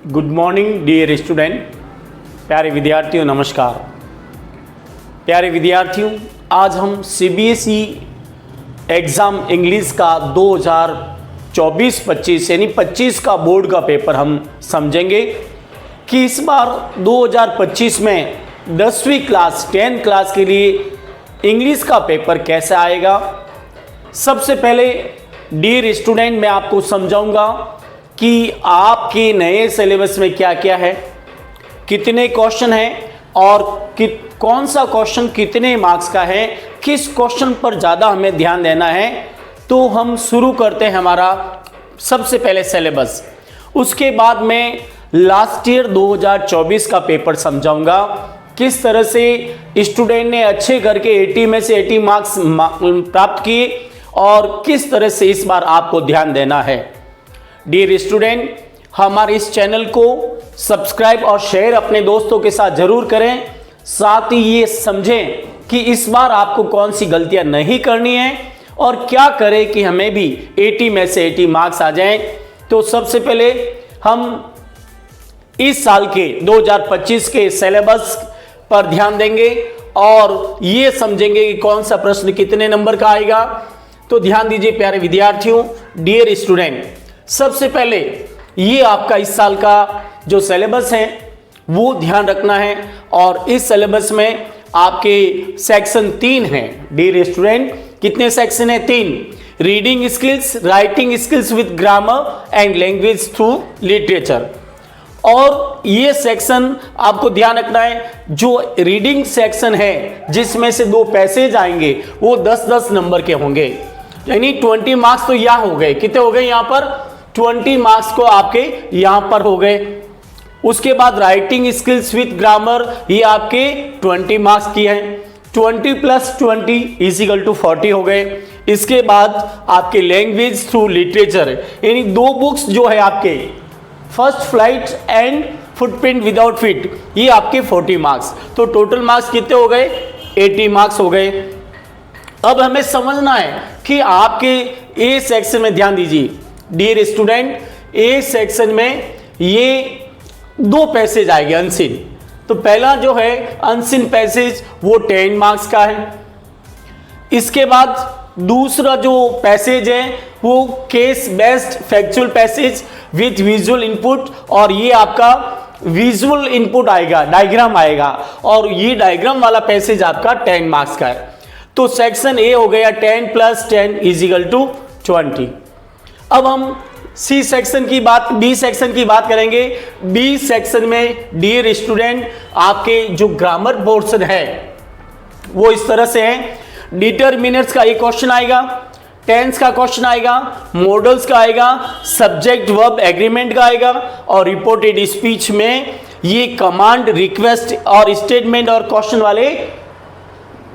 Good morning dear student. प्यारे विद्यार्थियों नमस्कार। प्यारे विद्यार्थियों, आज हम सीबीएसई एग्ज़ाम इंग्लिश का 2024-25 यानी 25 का बोर्ड का पेपर हम समझेंगे कि इस बार 2025 में 10वीं क्लास 10th क्लास के लिए इंग्लिश का पेपर कैसे आएगा। सबसे पहले डियर स्टूडेंट मैं आपको समझाऊंगा कि आपके नए सिलेबस में क्या क्या है, कितने क्वेश्चन हैं और कौन सा क्वेश्चन कितने मार्क्स का है, किस क्वेश्चन पर ज़्यादा हमें ध्यान देना है। तो हम शुरू करते हैं हमारा सबसे पहले सिलेबस। उसके बाद मैं लास्ट ईयर 2024 का पेपर समझाऊंगा, किस तरह से स्टूडेंट ने अच्छे करके 80 में से 80 मार्क्स प्राप्त किए और किस तरह से इस बार आपको ध्यान देना है। डियर स्टूडेंट, हमारे इस चैनल को सब्सक्राइब और शेयर अपने दोस्तों के साथ जरूर करें। साथ ही ये समझें कि इस बार आपको कौन सी गलतियां नहीं करनी है और क्या करें कि हमें भी 80 में से 80 मार्क्स आ जाएं। तो सबसे पहले हम इस साल के 2025 के सिलेबस पर ध्यान देंगे और ये समझेंगे कि कौन सा प्रश्न कितने नंबर का आएगा। तो ध्यान दीजिए प्यारे विद्यार्थियों, डियर स्टूडेंट, सबसे पहले ये आपका इस साल का जो सिलेबस है वो ध्यान रखना है और इस सिलेबस में आपके सेक्शन 3 हैं। डियर स्टूडेंट, कितने सेक्शन हैं? 3। Reading skills, writing skills with grammar and language through literature. और ये सेक्शन आपको ध्यान रखना है, जो रीडिंग सेक्शन है जिसमें से 2 पैसेज आएंगे वो 10-10 नंबर के होंगे, यानी 20 मार्क्स तो यहाँ हो गए। कितने हो गए? यहाँ पर 20 मार्क्स को आपके यहाँ पर हो गए। उसके बाद राइटिंग स्किल्स विथ ग्रामर, ये आपके 20 मार्क्स की हैं। 20 + 20 = 40 हो गए। इसके बाद आपके लैंग्वेज थ्रू लिटरेचर, यानी 2 बुक्स जो है आपके first flight and footprint without feet, ये आपके 40 मार्क्स। तो टोटल मार्क्स कितने हो गए? 80 मार्क्स हो गए। अब हमें समझना है कि आपके ए सेक्शन में ध्यान दीजिए डियर स्टूडेंट, ए सेक्शन में ये 2 पैसेज आएंगे अनसीन। तो पहला जो है अनसीन पैसेज वो 10 मार्क्स का है। इसके बाद दूसरा जो पैसेज है वो case based factual passage with visual input, और ये आपका विजुअल इनपुट आएगा, डायग्राम आएगा, और ये डायग्राम वाला पैसेज आपका 10 मार्क्स का है। तो सेक्शन ए हो गया 10 + 10 = 20। अब हम सी सेक्शन की बात, बी सेक्शन की बात करेंगे। बी सेक्शन में डियर स्टूडेंट आपके जो ग्रामर पोर्शन है वो इस तरह से है। डिटरमिनर्स का एक क्वेश्चन आएगा, टेंस का क्वेश्चन आएगा, मॉडल्स का आएगा, सब्जेक्ट वर्ब एग्रीमेंट का आएगा, और रिपोर्टेड स्पीच में ये कमांड, रिक्वेस्ट और स्टेटमेंट और क्वेश्चन वाले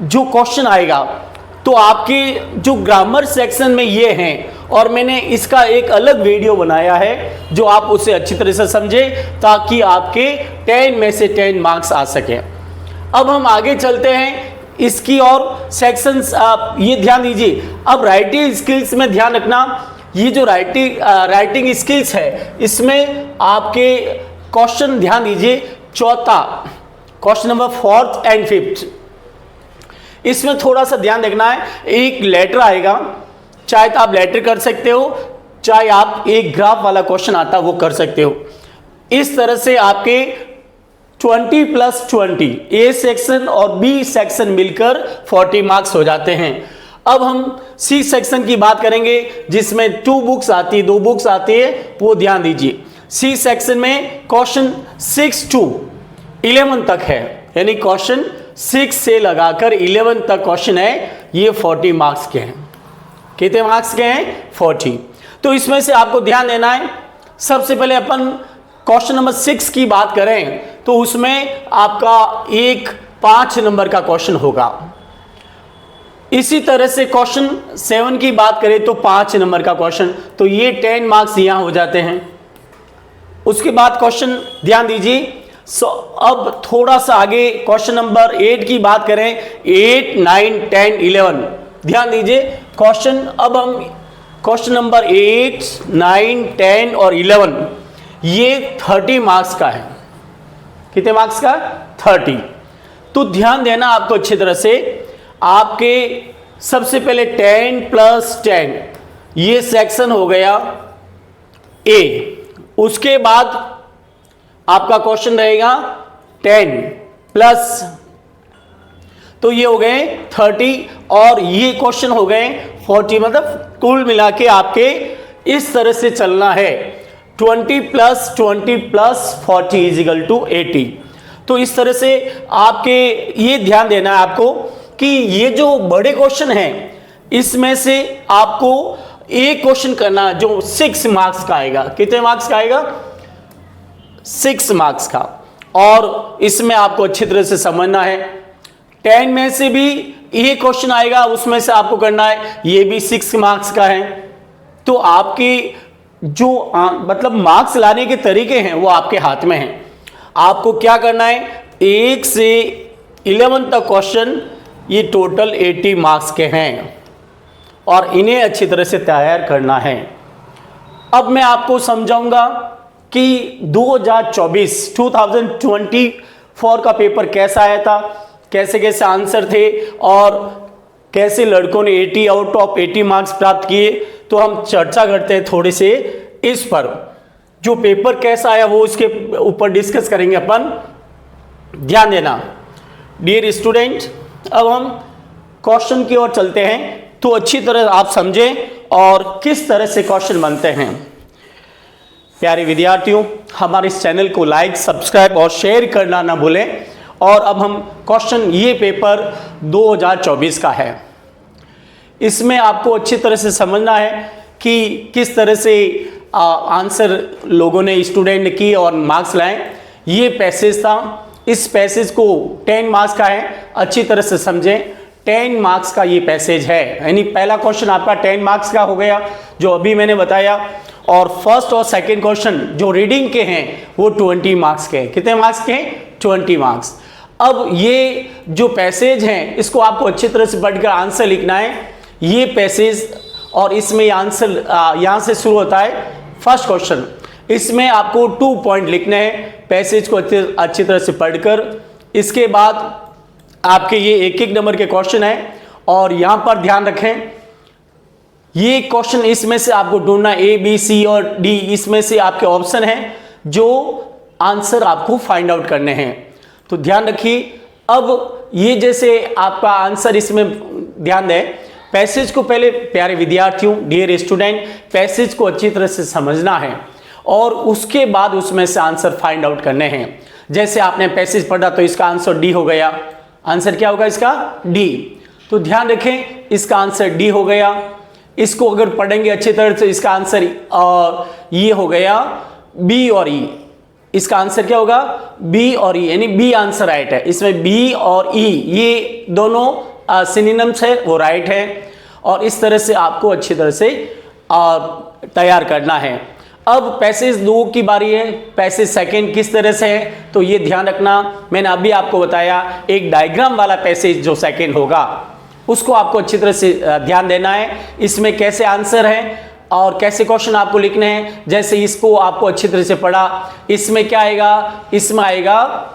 जो क्वेश्चन आएगा। तो आपके जो ग्रामर सेक्शन में ये हैं, और मैंने इसका एक अलग वीडियो बनाया है जो आप उसे अच्छी तरह से समझें ताकि आपके 10 में से 10 मार्क्स आ सके। अब हम आगे चलते हैं इसकी और सेक्शंस, आप ये ध्यान दीजिए। अब राइटिंग स्किल्स में ध्यान रखना, ये जो राइटिंग स्किल्स है इसमें आपके क्वेश्चन ध्यान दीजिए, चौथा question number 4th and 5th, इसमें थोड़ा सा ध्यान रखना है। एक लेटर आएगा, चाहे तो आप लेटर कर सकते हो, चाहे आप एक ग्राफ वाला क्वेश्चन आता वो कर सकते हो। इस तरह से आपके 20 + 20 ए सेक्शन और बी सेक्शन मिलकर 40 मार्क्स हो जाते हैं। अब हम सी सेक्शन की बात करेंगे जिसमें 2 बुक्स आती है, 2 बुक्स आती है, वो ध्यान दीजिए। सी सेक्शन में क्वेश्चन 6 to 11 तक है, यानी क्वेश्चन 6 से लगाकर 11 तक क्वेश्चन है, ये 40 मार्क्स के हैं। कितने मार्क्स के हैं? 40। तो इसमें से आपको ध्यान देना है। सबसे पहले अपन क्वेश्चन नंबर 6 की बात करें तो उसमें आपका एक 5 नंबर का क्वेश्चन होगा। इसी तरह से क्वेश्चन 7 की बात करें तो 5 नंबर का क्वेश्चन, तो ये 10 मार्क्स यहां हो जाते हैं। उसके बाद क्वेश्चन ध्यान दीजिए। अब थोड़ा सा आगे क्वेश्चन नंबर 8 की बात करें, 8, 9, 10, 11, ध्यान दीजिए क्वेश्चन। अब हम क्वेश्चन नंबर 8, 9, 10 और 11 ये 30 मार्क्स का है। कितने मार्क्स का? 30। तो ध्यान देना आपको अच्छी तरह से। आपके सबसे पहले 10 + 10 ये सेक्शन हो गया ए। उसके बाद आपका क्वेश्चन रहेगा 10 प्लस, तो ये हो गए 30 और ये क्वेश्चन हो गए 40। मतलब कुल मिला के आपके इस तरह से चलना है 20 + 20 + 40 = 80। तो इस तरह से आपके ये ध्यान देना है आपको कि ये जो बड़े क्वेश्चन हैं इसमें से आपको एक क्वेश्चन करना जो 6 मार्क्स का आएगा। कितने मार्क्स का आएगा? 6 मार्क्स का। और इसमें आपको अच्छी तरह से समझना है 10 में से भी ये क्वेश्चन आएगा, उसमें से आपको करना है, ये भी 6 मार्क्स का है। तो आपकी जो मतलब मार्क्स लाने के तरीके हैं वो आपके हाथ में हैं। आपको क्या करना है, 1 से 11 तक क्वेश्चन ये टोटल 80 मार्क्स के हैं और इन्हें अच्छी तरह से तैयार करना है। अब मैं आपको समझाऊंगा कि 2024 का पेपर कैसा आया था, कैसे कैसे आंसर थे और कैसे लड़कों ने 80 आउट ऑफ 80 मार्क्स प्राप्त किए। तो हम चर्चा करते हैं थोड़े से इस पर, जो पेपर कैसा आया वो इसके ऊपर डिस्कस करेंगे अपन। ध्यान देना डियर स्टूडेंट, अब हम क्वेश्चन की ओर चलते हैं तो अच्छी तरह आप समझें और किस तरह से क्वेश्चन बनते हैं। प्यारे विद्यार्थियों, हमारे इस चैनल को लाइक, सब्सक्राइब और शेयर करना ना भूलें। और अब हम क्वेश्चन, ये पेपर 2024 का है, इसमें आपको अच्छी तरह से समझना है कि किस तरह से आंसर लोगों ने, स्टूडेंट ने की और मार्क्स लाए। ये पैसेज था, इस पैसेज को 10 मार्क्स का है, अच्छी तरह से समझें। 10 मार्क्स का ये पैसेज है, यानी पहला क्वेश्चन आपका 10 मार्क्स का हो गया जो अभी मैंने बताया, और फर्स्ट और सेकंड क्वेश्चन जो रीडिंग के हैं वो 20 मार्क्स के हैं। कितने मार्क्स के हैं? 20 मार्क्स। अब ये जो पैसेज हैं इसको आपको अच्छी तरह से पढ़कर आंसर लिखना है। ये पैसेज और इसमें आंसर यहाँ से शुरू होता है फर्स्ट क्वेश्चन, इसमें आपको 2 पॉइंट लिखने हैं पैसेज को अच्छी तरह से पढ़कर। इसके बाद आपके ये एक एक नंबर के क्वेश्चन है और यहाँ पर ध्यान रखें ये क्वेश्चन, इसमें से आपको ढूंढना A, B, C और D, इसमें से आपके ऑप्शन हैं जो आंसर आपको फाइंड आउट करने हैं। तो ध्यान रखिए। अब ये जैसे आपका आंसर, इसमें ध्यान दें, पैसेज को पहले प्यारे विद्यार्थियों, डियर स्टूडेंट, पैसेज को अच्छी तरह से समझना है और उसके बाद उसमें से आंसर फाइंड आउट करने हैं। जैसे आपने पैसेज पढ़ा तो इसका आंसर D हो गया। आंसर क्या होगा इसका? D। तो ध्यान रखें इसका आंसर D हो गया। इसको अगर पढ़ेंगे अच्छी तरह से इसका आंसर ये हो गया B और E। इसका आंसर क्या होगा? B और E, यानी B आंसर राइट है। इसमें B और E ये दोनों सिनोनिम्स है, वो राइट है। और इस तरह से आपको अच्छी तरह से तैयार करना है। अब पैसेज 2 की बारी है। पैसेज सेकंड किस तरह से है तो ये ध्यान रखना, मैंने अभी आपको बताया एक डायग्राम वाला पैसेज जो सेकंड होगा उसको आपको अच्छी तरह से ध्यान देना है। इसमें कैसे आंसर है और कैसे क्वेश्चन आपको लिखने हैं। जैसे इसको आपको अच्छी तरह से पढ़ा, इसमें क्या आएगा? इसमें आएगा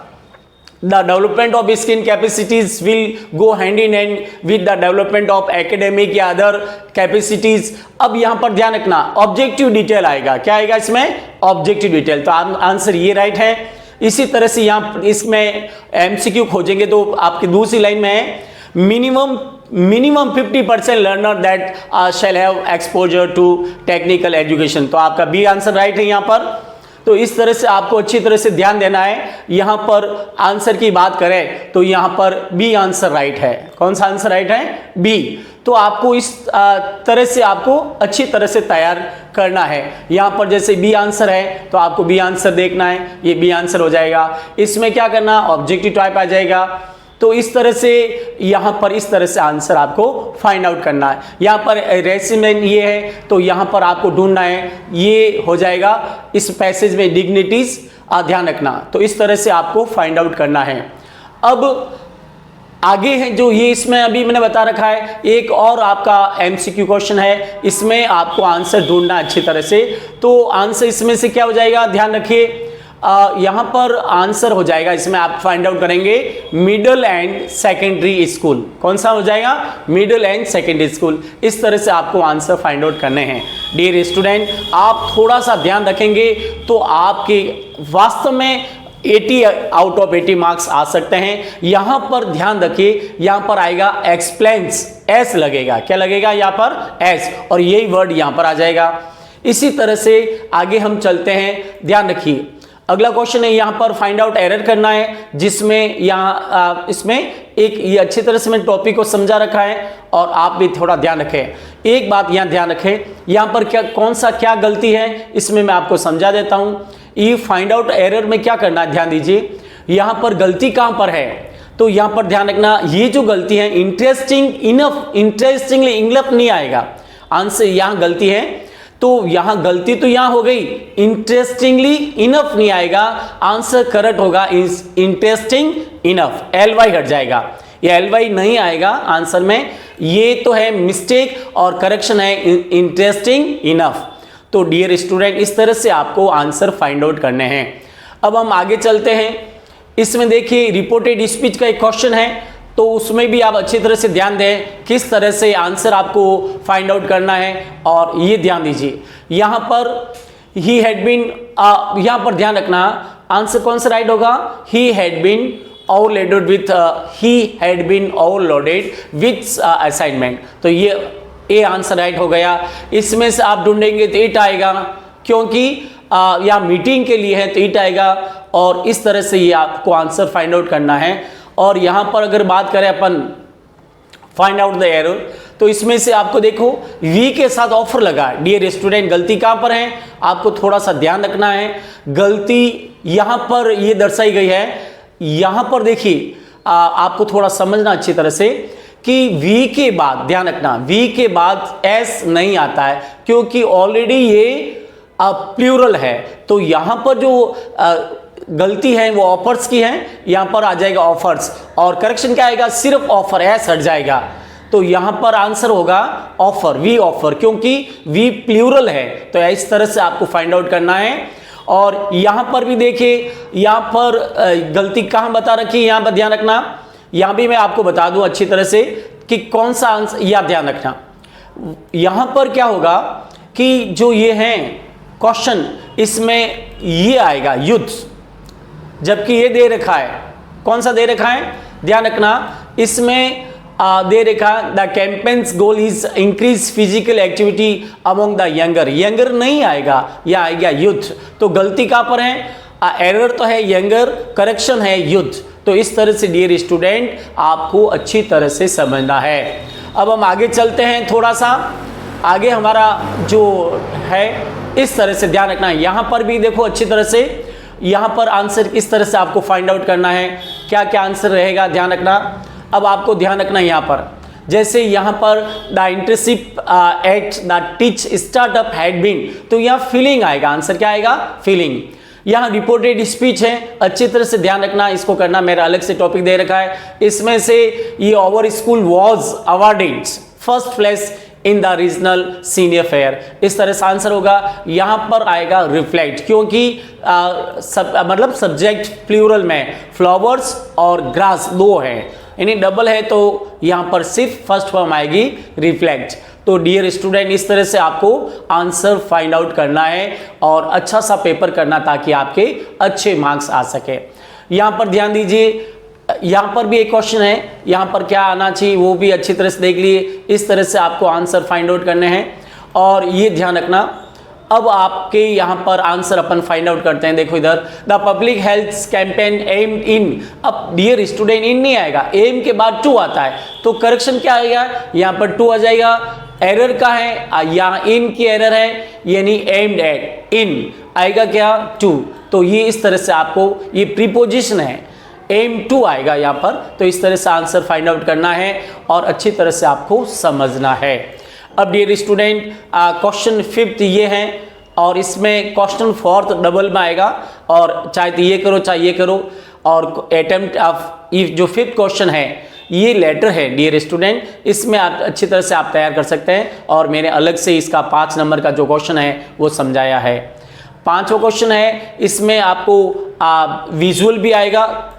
the development of skill capacities will go hand in hand with the development of academic या अदर कैपेसिटीज। अब यहां पर ध्यान रखना ऑब्जेक्टिव डिटेल आएगा। क्या आएगा इसमें? Objective detail. तो आंसर ये राइट है। इसी तरह से यहाँ इसमें MCQ खोजेंगे तो आपकी दूसरी लाइन में है minimum 50% learner that shall have exposure to technical education. तो आपका B आंसर राइट है यहाँ पर। तो इस तरह से आपको अच्छी तरह से ध्यान देना है। यहाँ पर आंसर की बात करें तो यहाँ पर B आंसर राइट है। कौन सा आंसर राइट है? B। तो आपको इस तरह से आपको अच्छी तरह से तैयार करना है। यहाँ पर जैसे B आंसर है तो आपको B आंसर देखना है, ये B आंसर हो जाएगा। इसमें क्या करना? ऑब्जेक्टिव टाइप आ जाएगा। तो इस तरह से यहाँ पर इस तरह से आंसर आपको फाइंड आउट करना है। यहाँ पर रेसिमेंट ये है तो यहाँ पर आपको ढूंढना है, ये हो जाएगा इस पैसेज में डिग्निटीज, ध्यान रखना। तो इस तरह से आपको फाइंड आउट करना है। अब आगे है जो ये इसमें अभी मैंने बता रखा है, एक और आपका एमसीक्यू क्वेश्चन है, इसमें आपको आंसर ढूंढना अच्छी तरह से। तो आंसर इसमें से क्या हो जाएगा, ध्यान रखिए, यहां पर आंसर हो जाएगा, इसमें आप फाइंड आउट करेंगे मिडिल एंड सेकेंडरी स्कूल। कौन सा हो जाएगा, मिडिल एंड सेकेंडरी स्कूल। इस तरह से आपको आंसर फाइंड आउट करने हैं। डियर स्टूडेंट, आप थोड़ा सा ध्यान रखेंगे तो आपके वास्तव में 80 आउट ऑफ 80 मार्क्स आ सकते हैं। यहां पर ध्यान रखिए, यहां पर आएगा एक्सप्लेन्स, एस लगेगा, क्या लगेगा यहाँ पर, एस, और यही वर्ड यहां पर आ जाएगा। इसी तरह से आगे हम चलते हैं, ध्यान रखिए। अगला क्वेश्चन है, यहां पर फाइंड आउट एरर करना है, जिसमें यहां इसमें एक ये अच्छी तरह से मैंने टॉपिक को समझा रखा है और आप भी थोड़ा ध्यान रखें। एक बात यहां ध्यान रखें, यहां पर क्या गलती है, इसमें मैं आपको समझा देता हूं। ये फाइंड आउट एरर में क्या करना है, ध्यान दीजिए, यहां पर गलती कहां पर है, तो यहां पर ध्यान रखना, ये जो गलती है इंटरेस्टिंगली इनफ नहीं आएगा, आंसर यहां गलती है, तो यहां गलती तो यहां हो गई, इंटरेस्टिंगली इनफ नहीं आएगा, आंसर करेक्ट होगा इंटरेस्टिंग इनफ, एलवाई हट जाएगा, ये एलवाई नहीं आएगा आंसर में, ये तो है मिस्टेक और करेक्शन है इंटरेस्टिंग इनफ। तो डियर स्टूडेंट, इस तरह से आपको आंसर फाइंड आउट करने हैं। अब हम आगे चलते हैं, इसमें देखिए रिपोर्टेड स्पीच का एक क्वेश्चन है, तो उसमें भी आप अच्छी तरह से ध्यान दें किस तरह से आंसर आपको फाइंड आउट करना है, और ये ध्यान दीजिए यहाँ पर ही हैड बीन, यहाँ पर ध्यान रखना आंसर कौन सा राइट होगा, he had been overloaded with assignment, तो ये आंसर राइट हो गया। इसमें से आप ढूंढेंगे तो 8 आएगा, क्योंकि या मीटिंग के लिए है तो 8 आएगा, और इस तरह से ये आपको आंसर फाइंड आउट करना है। और यहां पर अगर बात करें अपन फाइंड आउट द एरर, तो इसमें से आपको देखो वी के साथ ऑफर लगा है। डियर स्टूडेंट, गलती कहां पर है, आपको थोड़ा सा ध्यान रखना है, गलती यहां पर ये दर्शाई गई है, यहां पर देखिए आपको थोड़ा समझना अच्छी तरह से कि V के बाद, ध्यान रखना, V के बाद S नहीं आता है, क्योंकि ऑलरेडी ये प्लूरल है, तो यहां पर जो गलती है वो ऑफर्स की है, यहां पर आ जाएगा ऑफर्स, और करेक्शन क्या आएगा, सिर्फ ऑफर, एस हट जाएगा, तो यहां पर आंसर होगा ऑफर, वी ऑफर, क्योंकि वी प्लूरल है, तो इस तरह से आपको फाइंड आउट करना है। और यहां पर भी देखिए, यहां पर गलती कहां बता रखी है, यहां पर ध्यान रखना, यहां भी मैं आपको बता दूं अच्छी तरह से कि कौन सा आंसर, यह ध्यान रखना, यहां पर क्या होगा कि जो ये है क्वेश्चन, इसमें ये आएगा युद्ध, जबकि ये दे रखा है, कौन सा दे रखा है, ध्यान रखना, इसमें दे रखा the campaigns goal is increase physical activity among the younger नहीं आएगा, यह आएगा युद्ध, तो गलती कहां पर है, एरर तो है यंगर, करेक्शन है युद्ध। तो इस तरह से डियर स्टूडेंट आपको अच्छी तरह से समझना है। अब हम आगे चलते हैं, थोड़ा सा आगे हमारा जो है इस तरह से ध्यान रखना है, यहां पर भी देखो अच्छी तरह से, यहां पर आंसर किस तरह से आपको फाइंड आउट करना है, क्या क्या आंसर रहेगा, ध्यान रखना। अब आपको ध्यान रखना है यहां पर, जैसे यहां पर the internship at the teach startup had been, तो यहां फीलिंग आएगा, आंसर क्या आएगा, फीलिंग। यहां रिपोर्टेड स्पीच है, अच्छी तरह से ध्यान रखना, इसको करना, मेरा अलग से टॉपिक दे रखा है, इसमें से ये our school was awarded first place in the regional senior fair, इस तरह से आंसर होगा। यहां पर आएगा रिफ्लेक्ट, क्योंकि मतलब सब्जेक्ट प्लूरल में फ्लावर्स और ग्रास दो है, यानी डबल है, तो यहां पर सिर्फ फर्स्ट फॉर्म आएगी रिफ्लेक्ट। तो डियर स्टूडेंट, इस तरह से आपको आंसर फाइंड आउट करना है और अच्छा सा पेपर करना, ताकि आपके अच्छे मार्क्स आ सके। यहां पर ध्यान दीजिए, यहां पर भी एक क्वेश्चन है, यहां पर क्या आना चाहिए वो भी अच्छी तरह से देख लिए, इस तरह से आपको आंसर फाइंड आउट करने हैं, और ये ध्यान रखना। अब आपके यहां पर आंसर अपन फाइंड आउट करते हैं, देखो इधर, the public health campaign aimed in, अब डियर स्टूडेंट इन नहीं आएगा, एम के बाद टू आता है, तो करेक्शन क्या आएगा, यहां पर टू आ जाएगा, एरर का है, यहाँ इन की एरर है, यानी एम्ड एट, इन आएगा क्या, टू, तो ये इस तरह से आपको, ये प्रीपोजिशन है, एम टू आएगा यहाँ पर, तो इस तरह से आंसर फाइंड आउट करना है और अच्छी तरह से आपको समझना है। अब डियर स्टूडेंट, क्वेश्चन 5 ये है, और इसमें क्वेश्चन 4 डबल में आएगा, और चाहे तो ये करो चाहे ये करो, और अटेम्प्ट ऑफ जो 5th क्वेश्चन है ये लेटर है डियर स्टूडेंट, इसमें आप अच्छी तरह से आप तैयार कर सकते हैं और मैंने अलग से इसका 5 नंबर का जो क्वेश्चन है वो समझाया है। 5वां क्वेश्चन है, इसमें आपको विजुअल भी आएगा,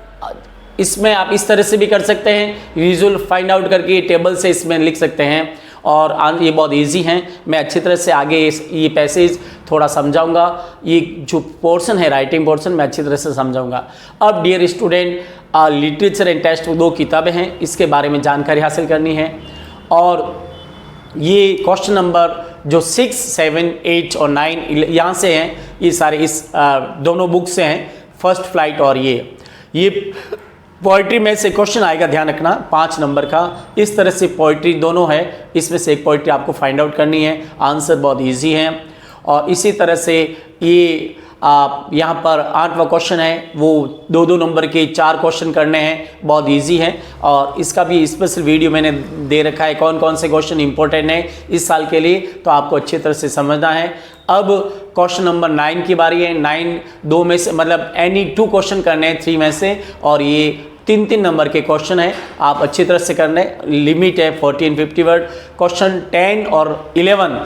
इसमें आप इस तरह से भी कर सकते हैं, विजुअल फाइंड आउट करके टेबल से इसमें लिख सकते हैं और ये बहुत इजी हैं। मैं अच्छी तरह से आगे ये पैसेज थोड़ा समझाऊंगा, ये जो पोर्शन है राइटिंग पोर्शन मैं अच्छी तरह से समझाऊंगा। अब dear student, literature and text 2 किताबें हैं, इसके बारे में जानकारी हासिल करनी है और ये क्वेश्चन नंबर जो 6, 7, 8 और 9 यहाँ से हैं, ये सारे इस दोनों बुक से हैं, फर्स्ट फ्लाइट और ये पोइट्री में से क्वेश्चन आएगा, ध्यान रखना 5 नंबर का। इस तरह से पोइट्री दोनों है, इसमें से एक पोइट्री आपको फाइंड आउट करनी है, आंसर बहुत इजी है। और इसी तरह से ये यहाँ पर 8वां क्वेश्चन है, वो 2-2 नंबर के 4 क्वेश्चन करने हैं, बहुत इजी है और इसका भी स्पेशल वीडियो मैंने दे रखा है, कौन कौन से क्वेश्चन इंपॉर्टेंट है इस साल के लिए, तो आपको अच्छी तरह से समझना है। अब क्वेश्चन नंबर 9 की बारी है। 9 2 में से मतलब एनी 2 क्वेश्चन करने हैं 3 में से और ये 3-3 नंबर के क्वेश्चन है, आप अच्छी तरह से करने, लिमिट है 40 and 50 वर्ड। क्वेश्चन 10 और 11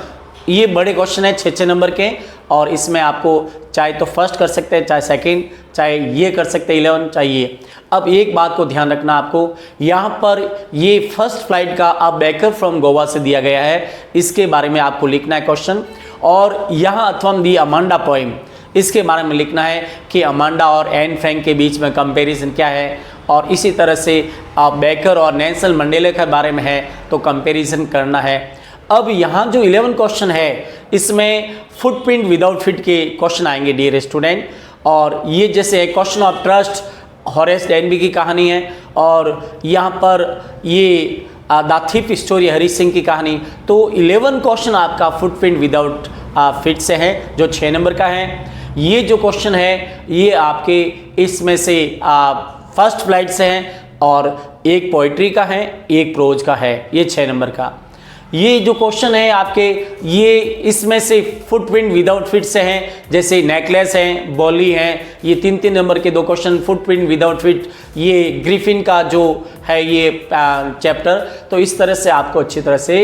ये बड़े क्वेश्चन है 6-6 नंबर के और इसमें आपको चाहे तो फर्स्ट कर सकते हैं, चाहे सेकंड, चाहे ये कर सकते हैं 11, चाहे ये। अब एक बात को ध्यान रखना आपको, यहाँ पर ये फर्स्ट फ्लाइट का अ बेकर फ्रॉम गोवा से दिया गया है, इसके बारे में आपको लिखना है क्वेश्चन। और यहाँ अथवम दी अमांडा पोइम, इसके बारे में लिखना है कि अमांडा और एन फ्रैंक के बीच में कंपैरिजन क्या है। और इसी तरह से बेकर और नेल्सन मंडेला के बारे में है तो कंपैरिजन करना है। अब यहाँ जो 11 क्वेश्चन है इसमें फुटप्रिंट विदाउट फिट के क्वेश्चन आएंगे डियर स्टूडेंट, और ये जैसे question of trust Horace Denby की कहानी है और यहाँ पर ये the thief story Hari Singh की कहानी। तो 11 क्वेश्चन आपका फुटप्रिंट विदाउट फिट से है जो 6 नंबर का है। ये जो क्वेश्चन है ये आपके इसमें से फर्स्ट फ्लाइट से हैं और एक पोइट्री का है, एक प्रोज का है, ये 6 नंबर का। ये जो क्वेश्चन है आपके ये इसमें से फुटप्रिंट विदाउट फिट से हैं, जैसे नेकलेस हैं, बॉली हैं, ये 3-3 नंबर के 2 क्वेश्चन फुटप्रिंट विदाउट फिट, ये ग्रिफिन का जो है ये चैप्टर। तो इस तरह से आपको अच्छी तरह से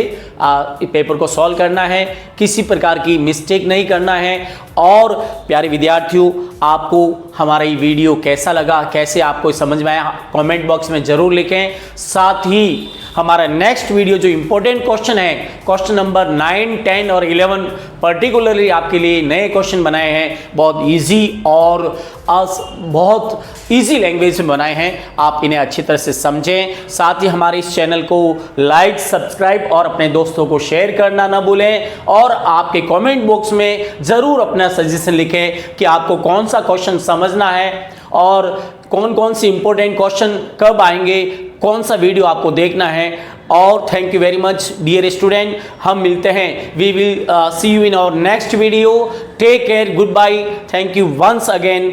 पेपर को सॉल्व करना है, किसी प्रकार की मिस्टेक नहीं करना है। और प्यारे विद्यार्थियों, आपको हमारा ये वीडियो कैसा लगा, कैसे आपको समझ में आया, कमेंट बॉक्स में ज़रूर लिखें। साथ ही हमारा नेक्स्ट वीडियो जो इम्पोर्टेंट क्वेश्चन है, क्वेश्चन नंबर 9, 10 और 11 पर्टिकुलरली आपके लिए नए क्वेश्चन बनाए हैं, बहुत इजी और बहुत इजी लैंग्वेज में बनाए हैं, आप इन्हें अच्छी तरह से समझें। साथ ही हमारे इस चैनल को लाइक, सब्सक्राइब और अपने दोस्तों को शेयर करना ना भूलें और आपके कमेंट बॉक्स में ज़रूर अपना सजेशन लिखें कि आपको कौन सा क्वेश्चन समझना है और कौन कौन सी इंपॉर्टेंट क्वेश्चन कब आएंगे, कौन सा वीडियो आपको देखना है। और thank you very much dear student, हम मिलते हैं, we will see you in our next video. Take care, goodbye, thank you once again.